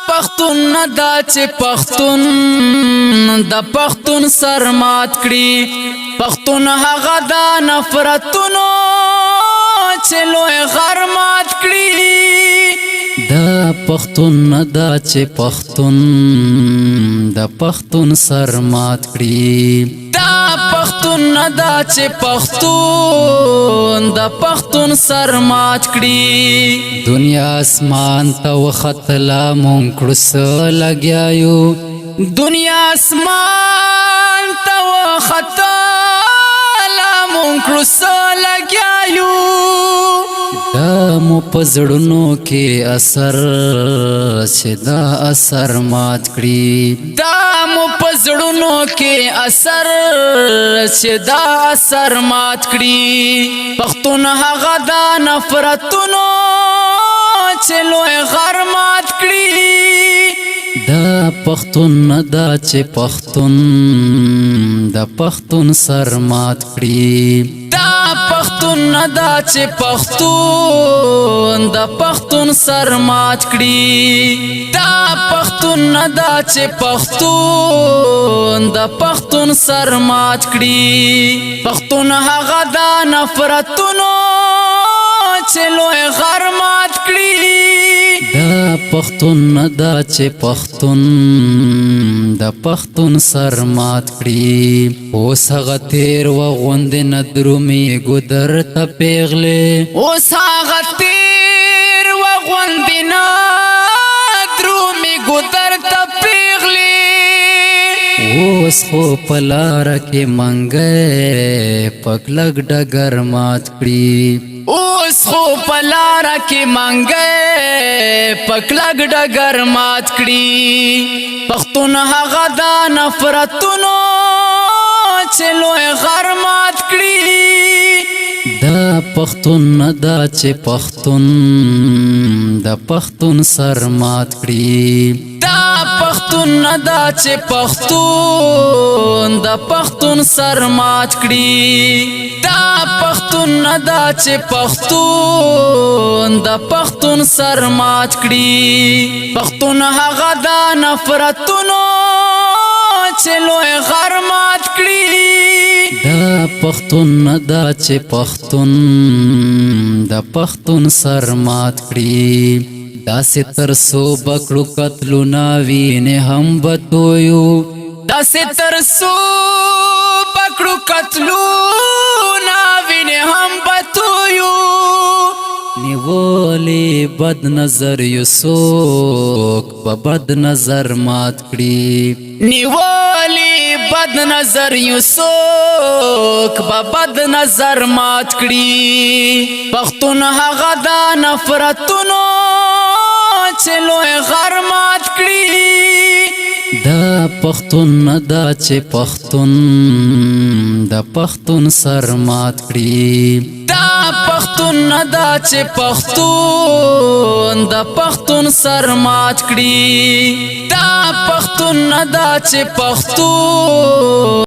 پختون ندا چې پختون د پختون سر مات کړي پختون هغه د نفرتونو چې لوی غر مات کړي د پختون ندا چې پختون د پختون سر مات کړي دا پختون ندا چې پختون د پختون سر مات کړي دنیا اسمان ته وختلا مونږ کړو څه لګیایو دنیا اسمان ته وختلا مونږ کړو څه لګیایو دا مو په زړونو کې اثر چې دا اثر مات کړي دا مو په زړونو کې اثر چې دا اثر مات کړي پختون هغه د نفرتونو چې لوی غر مات کړي دا پختون ندا چې پختون د پختون سر مات کړي دا پختون ندا چې پختون د پختون سر مات کړي دا پختون ندا چې پختون د پختون سر مات کړي پختون هغه د نفرتونو چې لوی غر مات کړي دا پختون ندا چې پختون د پختون سر مات کړي اوس هغه تیر وغوندې نه درومي ګودر ته پیغلې اوس هغه تیر وغوندې نه درومي ګودر ته پیغلې اوس خو په لاره کې منګی پکلک ډګر مات کړي اوس خو په لاره کې منګی پکلک ډګر مات کړي پختون هغه د نفرتونو چې لوی غر مات کړي دا پختون ندا چې پختون د پختون سر مات کړي دا پختون ندا چې پختون د پختون سر مات کړي دا پختون ندا چې پختون د پختون سر مات کړي پختون هغه د نفرتونو چې لوی غر مات کړي دا پختون ندا چې پختون د پختون سر مات کړي داسې ترسو بکړو قتلونه وینې هم بتویو داسې ترسو بکړو قتلونه وینې هم بتویو نیولی بد نظر یو څوک په بد نظر مات کړي نیولی بد نظر یو څوک په بد نظر مات کړي پختون هغه د نفرتونو چې لوی غر مات کړي دا پختون ندا چې پختون د پختون سر مات کړي دا پختون ندا چې پختون د پختون سر مات کړي دا پختون ندا چې پختون